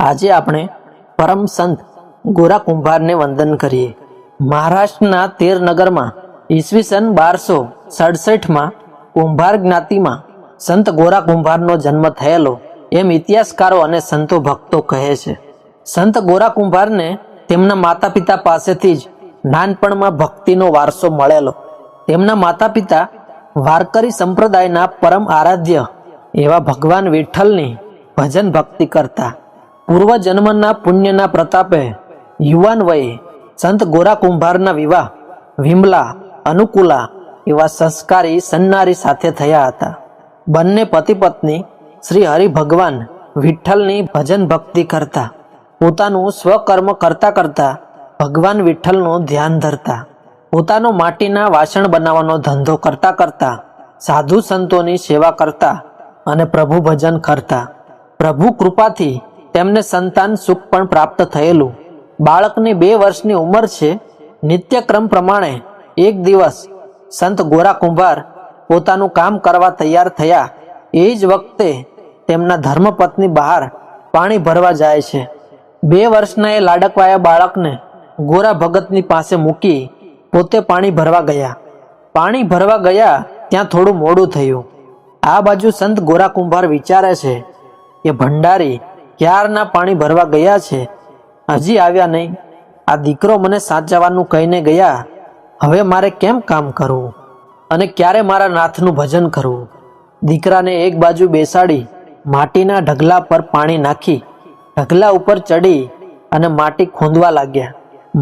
આજે આપણે પરમ સંત ગોરા કુંભારને વંદન કરીએ। મહારાષ્ટ્રના તેરનગરમાં ઈસવીસન 1267માં કુંભાર જ્ઞાતિમાં સંત ગોરા કુંભારનો જન્મ થયેલો એમ ઇતિહાસકારો અને સંતો ભક્તો કહે છે। સંત ગોરા કુંભારને તેમના માતા પિતા પાસેથી જ નાનપણમાં ભક્તિનો વારસો મળેલો। તેમના માતા પિતા વારકરી સંપ્રદાયના પરમ આરાધ્ય એવા ભગવાન વિઠ્ઠલની ભજન ભક્તિ કરતા। પૂર્વજન્મના પુણ્યના પ્રતાપે યુવાન વયે સંત ગોરા કુંભારના વિવાહ વિમલા અનુકૂલા એવા સંસ્કારી સન્નારી સાથે થયા હતા। બંને પતિ પત્ની શ્રી હરિ ભગવાન વિઠ્ઠલની ભજન ભક્તિ કરતા, પોતાનું સ્વકર્મ કરતા કરતા ભગવાન વિઠ્ઠલનું ધ્યાન ધરતા, પોતાનો માટીના વાસણ બનાવવાનો ધંધો કરતા કરતા સાધુ સંતોની સેવા કરતા અને પ્રભુ ભજન કરતા। પ્રભુ કૃપાથી તેમને સંતાન સુખ પણ પ્રાપ્ત થયેલું। બાળકની 2 વર્ષની ઉંમર છે। નિત્યક્રમ પ્રમાણે એક દિવસ સંત ગોરા કુંભાર પોતાનું કામ કરવા તૈયાર થયા। એ જ વખતે તેમના ધર્મપત્ની બહાર પાણી ભરવા જાય છે। 2 વર્ષના એ લાડકવાયા બાળકને ગોરા ભગતની પાસે મૂકી પોતે પાણી ભરવા ગયા। પાણી ભરવા ગયા ત્યાં થોડું મોડું થયું। આ બાજુ સંત ગોરા કુંભાર વિચારે છે કે ભંડારી ક્યારના પાણી ભરવા ગયા છે, હજી આવ્યા નહીં। આ દીકરો મને સાચવવાનું કહીને ગયા, હવે મારે કેમ કામ કરવું અને ક્યારે મારા નાથનું ભજન કરવું? દીકરાને એક બાજુ બેસાડી માટીના ઢગલા પર પાણી નાખી ઢગલા ઉપર ચડી અને માટી ખૂંદવા લાગ્યા।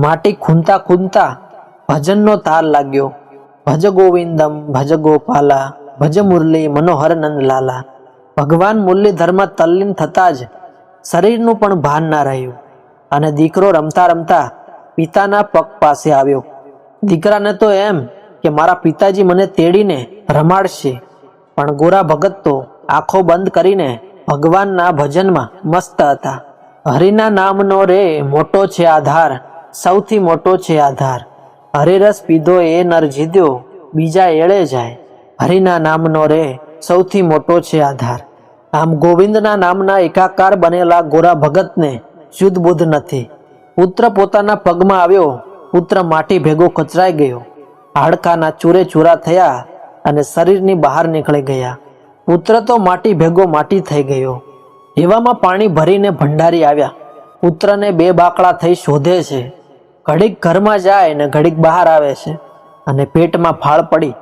માટી ખૂંદતા ખૂંદતા ભજનનો તાર લાગ્યો, ભજ ગોવિંદમ ભજ ગોપાલા ભજ મુરલી મનોહર નંદ લાલા। ભગવાન મુરલીધરમાં તલ્લીન થતાં જ શરીરનું પણ ભાન ના રહ્યું અને દીકરો રમતા રમતા પિતાના પગ પાસે આવ્યો। દીકરાને તો એમ કે મારા પિતાજી મને તેડીને રમાડશે, પણ ગોરા ભગત તો આંખો બંધ કરીને ભગવાનના ભજનમાં મસ્ત હતા। હરિના નામનો રે મોટો છે આધાર, સૌથી મોટો છે આધાર। હરિરસ પીધો એ નર જીદ્યો, બીજા એળે જાય। હરિના નામનો રે સૌથી મોટો છે આધાર। આમ ગોવિંદના નામના એકાકાર બનેલા ગોરા ભગતને શુદ્ધ બુદ્ધ નથી। પુત્ર પોતાના પગમાં આવ્યો, પુત્ર માટી ભેગો કચરાઈ ગયો, હાડકાના ચૂરે ચૂરા થયા અને શરીરની બહાર નીકળી ગયા। પુત્ર તો માટી ભેગો માટી થઈ ગયો। એવામાં પાણી ભરીને ભંડારી આવ્યા। પુત્રને 2 બાકડા થઈ શોધે છે, ઘડીક ઘરમાં જાય ને ઘડીક બહાર આવે છે અને પેટમાં ફાળ પડી।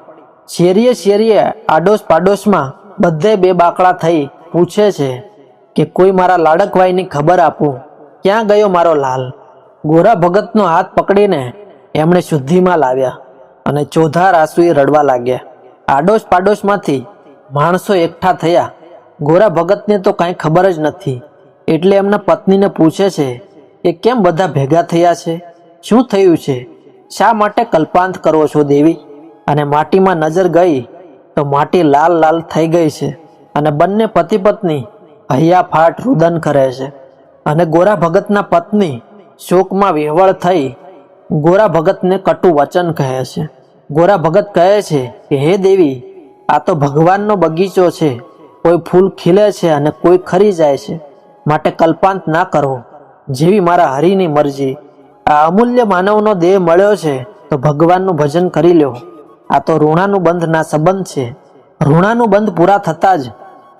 શેરીએ શેરીએ આડોશ પાડોશમાં બધે 2 બાકડા થઈ પૂછે છે કે કોઈ મારા લાડકવાઈની ખબર આપો, ક્યાં ગયો મારો લાલ? ગોરા ભગતનો હાથ પકડીને એમણે શુદ્ધિમાં લાવ્યા અને ચોધાર આંસુએ રડવા લાગ્યા। આડોશ પાડોશમાંથી માણસો એકઠા થયા। ગોરા ભગતને તો કાંઈ ખબર જ નથી, એટલે એમના પત્નીને પૂછે છે કે કેમ બધા ભેગા થયા છે, શું થયું છે, શા માટે કલ્પાંત કરો છો દેવી? અને માટીમાં નજર ગઈ તો માટી લાલ લાલ થઈ ગઈ છે અને બંને પતિ પત્ની હૈયા ફાટ રુદન કરે છે અને ગોરા ભગતના પત્ની શોકમાં વિહવળ થઈ ગોરા ભગતને કટુ વચન કહે છે। ગોરા ભગત કહે છે કે હે દેવી, આ તો ભગવાનનો બગીચો છે, કોઈ ફૂલ ખીલે છે અને કોઈ ખરી જાય છે, માટે કલ્પાંત ના કરો, જેવી મારા હરિની મરજી। આ અમૂલ્ય માનવનો દેહ મળ્યો છે તો ભગવાનનું ભજન કરી લ્યો। આ તો ઋણાનું બંધના સંબંધ છે, ઋણાનું બંધ પૂરા થતાં જ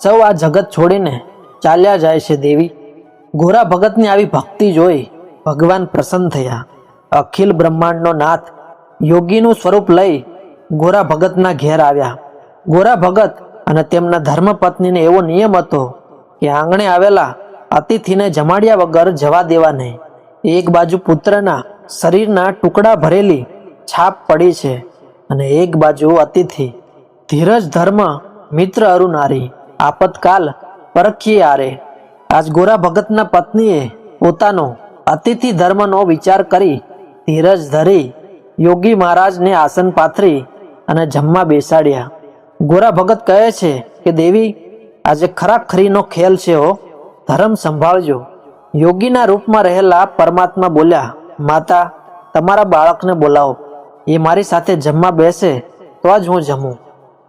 સૌ આ જગત છોડીને ચાલ્યા જાય છે દેવી। ગોરા ભગતની આવી ભક્તિ જોઈ ભગવાન પ્રસન્ન થયા। અખિલ બ્રહ્માંડનો નાથ યોગીનું સ્વરૂપ લઈ ગોરા ભગતના ઘેર આવ્યા। ગોરા ભગત અને તેમના ધર્મપત્નીને એવો નિયમ હતો કે આંગણે આવેલા અતિથિને જમાડ્યા વગર જવા દેવા નહીં। એક બાજુ પુત્રના શરીરના ટુકડા ભરેલી છાપ પડી છે અને એક બાજુ અતિથિ ધીરજ ધર્મ મિત્ર અરુ નારી, આપતકાલ પરખીએ આરે। આજ ગોરા ભગતના પત્નીએ પોતાનો અતિથિ ધર્મનો વિચાર કરી ધીરજ ધરી યોગી મહારાજને આસન પાથરી અને જમવા બેસાડ્યા। ગોરા ભગત કહે છે કે દેવી, આજે ખરાખરીનો ખેલ છે હો, ધર્મ સંભાળજો। યોગીના રૂપમાં રહેલા પરમાત્મા બોલ્યા, માતા તમારા બાળકને બોલાવો, એ મારી સાથે જમવા બેસે તો જ હું જમું।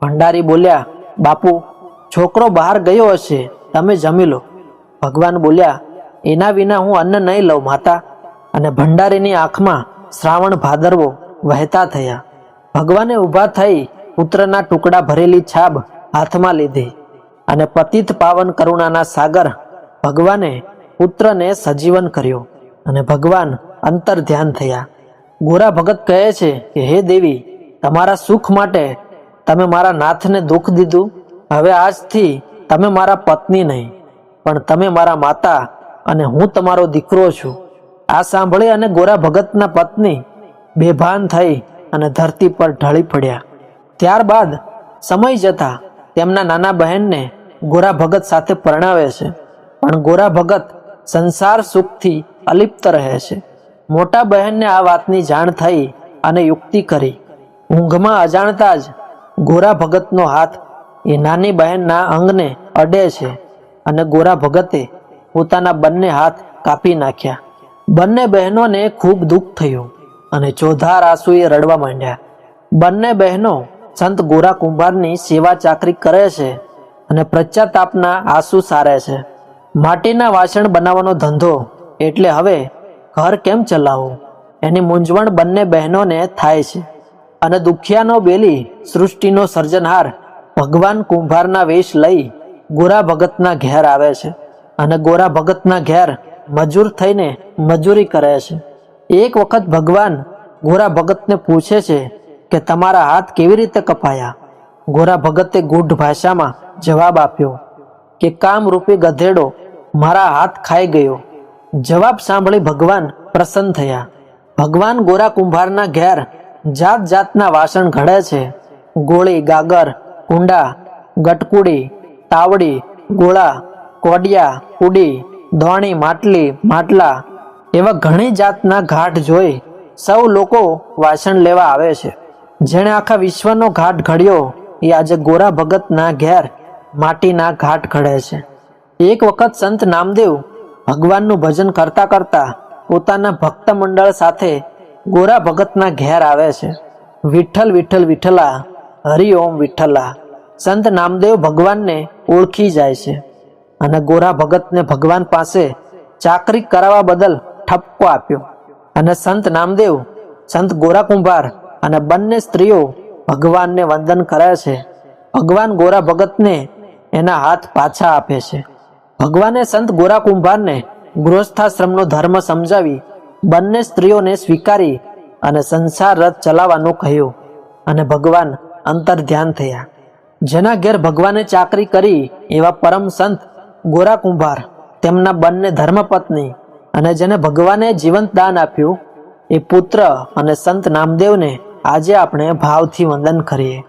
ભંડારી બોલ્યા, બાપુ છોકરો બહાર ગયો હશે, તમે જમી લો। ભગવાન બોલ્યા, એના વિના હું અન્ન નહીં લઉં માતા. અને ભંડારીની આંખમાં શ્રાવણ ભાદરવો વહેતા થયા. ભગવાને ઊભા થઈ પુત્રના ટુકડા ભરેલી છાબ હાથમાં લીધી અને પતિત પાવન કરુણાના સાગર ભગવાને પુત્રને સજીવન કર્યો અને ભગવાન અંતર ધ્યાન થયા. ગોરા ભગત કહે છે કે હે દેવી, તમારા સુખ માટે તમે મારા નાથને દુઃખ દીધું. હવે આજથી તમે મારા પત્ની નહીં, પણ તમે મારા માતા અને હું તમારો દીકરો છું. આ સાંભળી અને ગોરા ભગતના પત્ની બેભાન થઈ અને ધરતી પર ઢળી પડ્યા. ત્યારબાદ સમય જતા તેમના નાના બહેનને ગોરા ભગત સાથે પરણાવે છે, પણ ગોરા ભગત સંસાર સુખથી અલિપ્ત રહે છે. મોટા બહેનને આ વાતની જાણ થઈ અને યુક્તિ કરી. ઊંઘમાં અજાણતા જ ગોરા ભગતનો હાથ એ નાની બહેનના અંગને અડે છે અને ગોરા ભગતે પોતાના બંને હાથ કાપી નાખ્યા. બંને બહેનોને ખૂબ દુઃખ થયું અને ચોધાર આંસુએ રડવા માંડ્યા. બંને બહેનો સંત ગોરા કુંભારની સેવા ચાકરી કરે છે અને પશ્ચાતાપના આંસુ સારે છે. માટીના વાસણ બનાવવાનો ધંધો એટલે હવે ઘર કેમ ચલાવવું એની મૂંઝવણ બંને બહેનોને થાય છે. અને દુખિયાનો બેલી સૃષ્ટિનો સર્જનહાર ભગવાન કુંભારના વેશ લઈ ગોરા ભગતના ઘેર આવે છે અને ગોરા ભગતના ઘેર મજૂર થઈને મજૂરી કરે છે. એક વખત ભગવાન ગોરા ભગતને પૂછે છે કે તમારા હાથ કેવી રીતે કપાયા? ગોરા ભગતે ગૂઢ ભાષામાં જવાબ આપ્યો કે કામરૂપી ગધેડો મારા હાથ ખાઈ ગયો. જવાબ સાંભળી ભગવાન પ્રસન્ન થયા. ભગવાન ગોરા કુંભારના ઘેર જાત જાતના વાસણ ઘડે છે. ગોળી, ગાગર, કુંડા, ગટકુડી, તાવડી, ગોળા, કોડિયા, કુડી, દોણી, માટલી, માટલા એવા ઘણી જાતના ઘાટ જોઈ સૌ લોકો વાસણ લેવા આવે છે. જેણે આખા વિશ્વનો ઘાટ ઘડ્યો એ આજે ગોરા ભગતના ઘેર માટીના ઘાટ ઘડે છે. એક વખત સંત નામદેવ ભગવાનનું ભજન કરતા કરતા પોતાના ભક્ત મંડળ સાથે ગોરા ભગતના ઘેર આવે છે. વિઠ્ઠલ વિઠ્ઠલ વિઠ્ઠલા, હરિઓમ વિઠ્ઠલા. સંત નામદેવ ભગવાનને ઓળખી જાય છે અને ગોરા ભગતને ભગવાન પાસે ચાકરી કરાવવા બદલ ઠપકો આપ્યો. અને સંત નામદેવ, સંત ગોરા કુંભાર અને બંને સ્ત્રીઓ ભગવાનને વંદન કરે છે. ભગવાન ગોરા ભગતને એના હાથ પાછા આપે છે. ભગવાને સંત ગોરા કુંભારને ગૃહસ્થાશ્રમનો ધર્મ સમજાવી બંને સ્ત્રીઓને સ્વીકારી અને સંસાર રથ ચલાવવાનું કહ્યું અને ભગવાન અંતર ધ્યાન થયા. જેના ઘેર ભગવાને ચાકરી કરી એવા પરમ સંત ગોરા કુંભાર, તેમના બંને ધર્મપત્ની અને જેને ભગવાને જીવંત દાન આપ્યું એ પુત્ર અને સંત નામદેવને આજે આપણે ભાવથી વંદન કરીએ.